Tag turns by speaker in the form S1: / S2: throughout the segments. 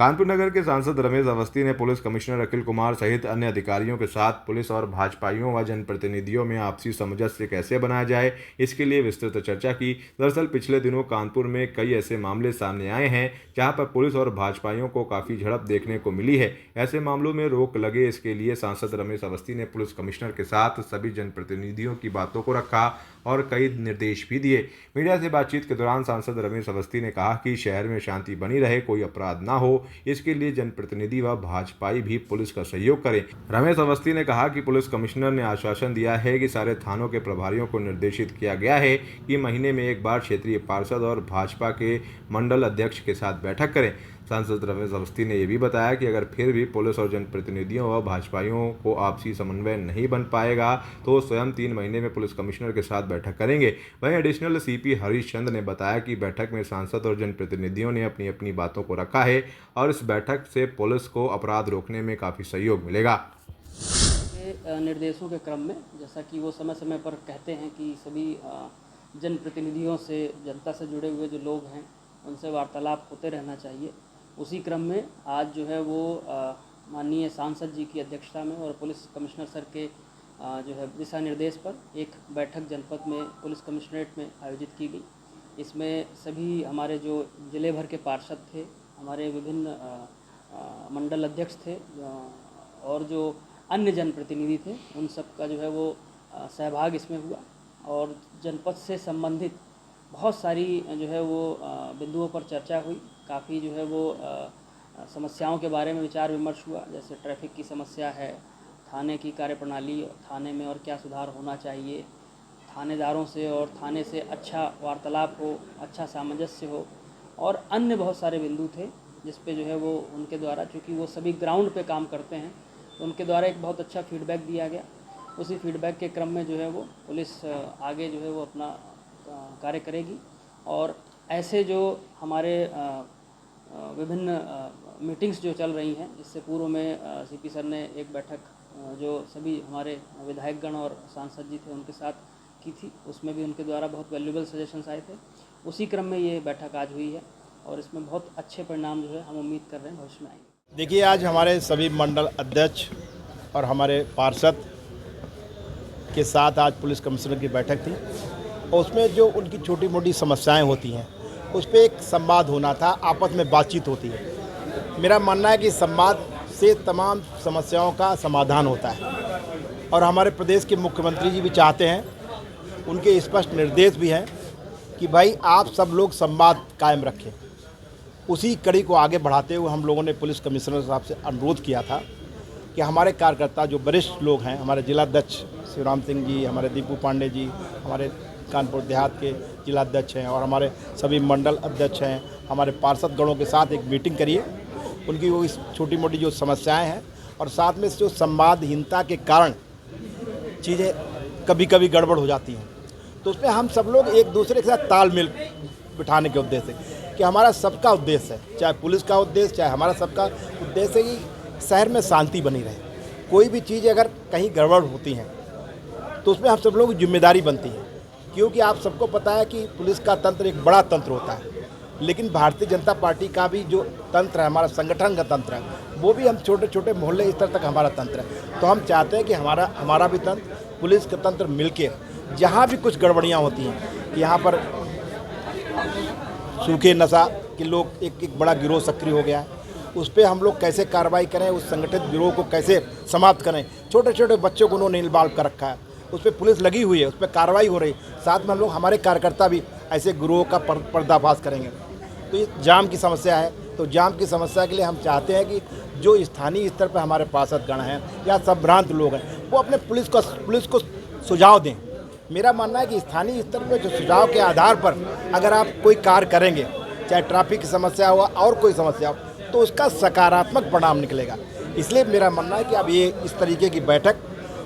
S1: कानपुर नगर के सांसद रमेश अवस्थी ने पुलिस कमिश्नर अखिल कुमार सहित अन्य अधिकारियों के साथ पुलिस और भाजपाइयों व जनप्रतिनिधियों में आपसी सामंजस्य कैसे बनाया जाए, इसके लिए विस्तृत चर्चा की। दरअसल पिछले दिनों कानपुर में कई ऐसे मामले सामने आए हैं जहां पर पुलिस और भाजपाइयों को काफ़ी झड़प देखने को मिली है। ऐसे मामलों में रोक लगे, इसके लिए सांसद रमेश अवस्थी ने पुलिस कमिश्नर के साथ सभी जनप्रतिनिधियों की बातों को रखा और कई निर्देश भी दिए। मीडिया से बातचीत के दौरान सांसद रमेश अवस्थी ने कहा कि शहर में शांति बनी रहे, कोई अपराध ना हो, इसके लिए जनप्रतिनिधि व भाजपाई भी पुलिस का सहयोग करें। रमेश अवस्थी ने कहा कि पुलिस कमिश्नर ने आश्वासन दिया है कि सारे थानों के प्रभारियों को निर्देशित किया गया है कि महीने में एक बार क्षेत्रीय पार्षद और भाजपा के मंडल अध्यक्ष के साथ बैठक करें। सांसद रमेश अवस्थी ने यह भी बताया कि अगर फिर भी पुलिस और जनप्रतिनिधियों व भाजपाइयों को आपसी समन्वय नहीं बन पाएगा तो स्वयं 3 महीने में पुलिस कमिश्नर के साथ बैठक करेंगे। वहीं एडिशनल सीपी हरीश चंद ने बताया कि बैठक में सांसद और जनप्रतिनिधियों ने अपनी अपनी बातों को रखा है और इस बैठक से पुलिस को अपराध रोकने में काफ़ी सहयोग मिलेगा।
S2: निर्देशों के क्रम में जैसा कि वो समय समय पर कहते हैं कि सभी जनप्रतिनिधियों से, जनता से जुड़े हुए जो लोग हैं उनसे वार्तालाप होते रहना चाहिए। उसी क्रम में आज जो है वो माननीय सांसद जी की अध्यक्षता में और पुलिस कमिश्नर सर के जो है दिशा निर्देश पर एक बैठक जनपद में पुलिस कमिश्नरेट में आयोजित की गई। इसमें सभी हमारे जो जिले भर के पार्षद थे, हमारे विभिन्न मंडल अध्यक्ष थे और जो अन्य जनप्रतिनिधि थे, उन सब का जो है वो सहभाग इसमें हुआ और जनपद से संबंधित बहुत सारी जो है वो बिंदुओं पर चर्चा हुई। काफ़ी जो है वो समस्याओं के बारे में विचार विमर्श हुआ, जैसे ट्रैफिक की समस्या है, थाने की कार्यप्रणाली, थाने में और क्या सुधार होना चाहिए, थानेदारों से और थाने से अच्छा वार्तालाप हो, अच्छा सामंजस्य हो और अन्य बहुत सारे बिंदु थे जिस पे जो है वो उनके द्वारा, चूँकि वो सभी ग्राउंड पे काम करते हैं, तो उनके द्वारा एक बहुत अच्छा फीडबैक दिया गया। उसी फीडबैक के क्रम में जो है वो पुलिस आगे जो है वो अपना कार्य करेगी और ऐसे जो हमारे विभिन्न मीटिंग्स जो चल रही हैं, इससे पूर्व में सीपी सर ने एक बैठक जो सभी हमारे विधायकगण और सांसद जी थे उनके साथ की थी, उसमें भी उनके द्वारा बहुत वैल्यूएबल सजेशंस आए थे। उसी क्रम में ये बैठक आज हुई है और इसमें बहुत अच्छे परिणाम जो है हम उम्मीद कर रहे हैं भविष्य में आएंगे।
S3: देखिए, आज हमारे सभी मंडल अध्यक्ष और हमारे पार्षद के साथ आज पुलिस कमिश्नर की बैठक थी और उसमें जो उनकी छोटी मोटी समस्याएं होती हैं उस पर एक संवाद होना था, आपस में बातचीत होती है। मेरा मानना है कि संवाद से तमाम समस्याओं का समाधान होता है और हमारे प्रदेश के मुख्यमंत्री जी भी चाहते हैं, उनके स्पष्ट निर्देश भी हैं कि भाई आप सब लोग संवाद कायम रखें। उसी कड़ी को आगे बढ़ाते हुए हम लोगों ने पुलिस कमिश्नर साहब से अनुरोध किया था कि हमारे कार्यकर्ता जो वरिष्ठ लोग हैं, हमारे जिलाध्यक्ष शिवराम सिंह जी, हमारे दीपू पांडे जी, हमारे कानपुर देहात के जिलाध्यक्ष हैं और हमारे सभी मंडल अध्यक्ष हैं, हमारे पार्षद गणों के साथ एक मीटिंग करिए, उनकी वो इस छोटी मोटी जो समस्याएं हैं और साथ में जो संवादहीनता के कारण चीज़ें कभी कभी गड़बड़ हो जाती हैं, तो उसमें हम सब लोग एक दूसरे के साथ तालमेल बिठाने के उद्देश्य से कि हमारा सबका उद्देश्य है, चाहे पुलिस का उद्देश्य, चाहे हमारा सबका उद्देश्य है कि शहर में शांति बनी रहे। कोई भी चीज़ अगर कहीं गड़बड़ होती हैं तो उसमें हम सब लोगों की जिम्मेदारी बनती है, क्योंकि आप सबको पता है कि पुलिस का तंत्र एक बड़ा तंत्र होता है, लेकिन भारतीय जनता पार्टी का भी जो तंत्र है, हमारा संगठन का तंत्र है, वो भी हम छोटे छोटे मोहल्ले स्तर तक हमारा तंत्र है। तो हम चाहते हैं कि हमारा भी तंत्र, पुलिस का तंत्र मिलके जहाँ भी कुछ गड़बड़ियाँ होती हैं, यहाँ पर सूखे नशा के लोग एक बड़ा गिरोह सक्रिय हो गया है, उस पर हम लोग कैसे कार्रवाई करें, उस संगठित गिरोह को कैसे समाप्त करें। छोटे छोटे बच्चों को उन्होंने इन्वॉल्व कर रखा है, उस पर पुलिस लगी हुई है, उस पर कार्रवाई हो रही। साथ में हम लोग, हमारे कार्यकर्ता भी ऐसे गिरोह का पर्दाफाश करेंगे। तो ये जाम की समस्या है, तो जाम की समस्या के लिए हम चाहते हैं कि जो स्थानीय स्तर पर हमारे पार्षदगण हैं या संभ्रांत लोग हैं, वो अपने पुलिस को सुझाव दें। मेरा मानना है कि स्थानीय स्तर पर जो सुझाव के आधार पर अगर आप कोई कार्य करेंगे, चाहे ट्रैफिक की समस्या हुआ और कोई समस्या हो, तो उसका सकारात्मक परिणाम निकलेगा। इसलिए मेरा मानना है कि अब ये इस तरीके की बैठक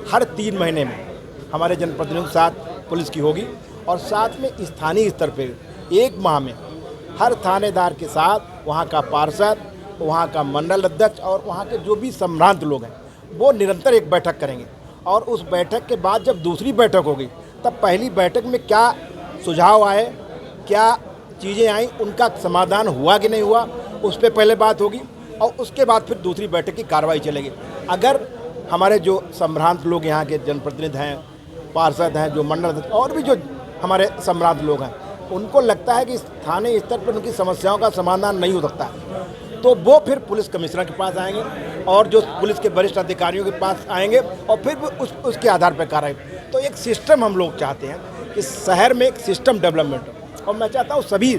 S3: हर 3 महीने में हमारे जनप्रतिनिधियों के साथ पुलिस की होगी और साथ में स्थानीय स्तर पर 1 माह में हर थानेदार के साथ वहाँ का पार्षद, वहाँ का मंडल अध्यक्ष और वहाँ के जो भी संभ्रांत लोग हैं, वो निरंतर एक बैठक करेंगे और उस बैठक के बाद जब दूसरी बैठक होगी, तब पहली बैठक में क्या सुझाव आए, क्या चीज़ें आई, उनका समाधान हुआ कि नहीं हुआ, उस पर पहले बात होगी। और उसके बाद फिर दूसरी बैठक की कार्रवाई चलेगी। अगर हमारे जो संभ्रांत लोग यहाँ के जनप्रतिनिधि हैं, पार्षद हैं, जो मंडल और भी जो हमारे संभ्रांत लोग हैं, उनको लगता है कि स्थानीय स्तर पर उनकी समस्याओं का समाधान नहीं हो सकता, तो वो फिर पुलिस कमिश्नर के पास आएंगे और जो पुलिस के वरिष्ठ अधिकारियों के पास आएंगे और फिर वो उसके आधार पर कार्रवाई। तो एक सिस्टम हम लोग चाहते हैं कि शहर में एक सिस्टम डेवलपमेंट हो, और मैं चाहता हूँ सभी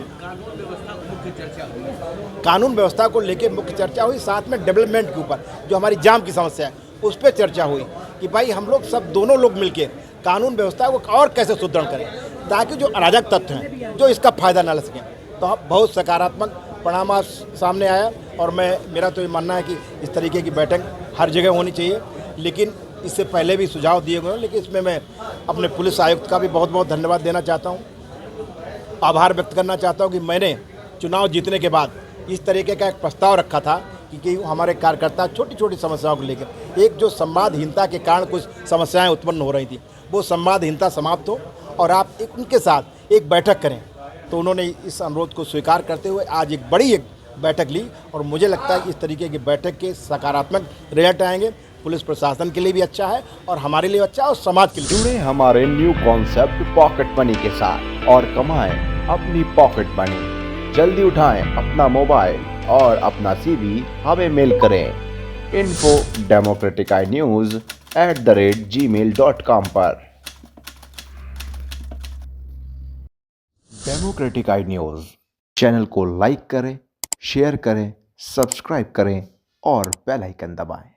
S3: कानून व्यवस्था को लेकर मुख्य चर्चा हुई, साथ में डेवलपमेंट के ऊपर जो हमारी जाम की समस्या है उस पर चर्चा हुई कि भाई हम लोग सब दोनों लोग मिलकर कानून व्यवस्था को और कैसे सुदृढ़ करें ताकि जो अराजक तत्व हैं जो इसका फायदा न ले सकें। तो बहुत सकारात्मक परिणाम आज सामने आया और मेरा तो ये मानना है कि इस तरीके की बैठक हर जगह होनी चाहिए। लेकिन इससे पहले भी सुझाव दिए गए हैं, लेकिन इसमें मैं अपने पुलिस आयुक्त का भी बहुत बहुत धन्यवाद देना चाहता हूँ, आभार व्यक्त करना चाहता हूँ कि मैंने चुनाव जीतने के बाद इस तरीके का एक प्रस्ताव रखा था कि हमारे कार्यकर्ता छोटी छोटी समस्याओं को लेकर, एक जो संवादहीनता के कारण कुछ समस्याएं उत्पन्न हो रही थी, वो संवादहीनता समाप्त हो और आप उनके साथ एक बैठक करें। तो उन्होंने इस अनुरोध को स्वीकार करते हुए आज एक बड़ी बैठक ली और मुझे लगता है कि इस तरीके की बैठक के सकारात्मक रिजल्ट आएंगे। पुलिस प्रशासन के लिए भी अच्छा है और हमारे लिए अच्छा है और समाज के लिए।
S4: जुड़े हमारे न्यू कॉन्सेप्ट पॉकेट मनी के साथ और कमाएं अपनी पॉकेट मनी। जल्दी उठाएं अपना मोबाइल और अपना CV हमें मेल करें info@democraticnews@gmail.com पर। डेमोक्रेटिक आई न्यूज़ चैनल को लाइक करें, शेयर करें, सब्सक्राइब करें और बेल आइकन दबाएं।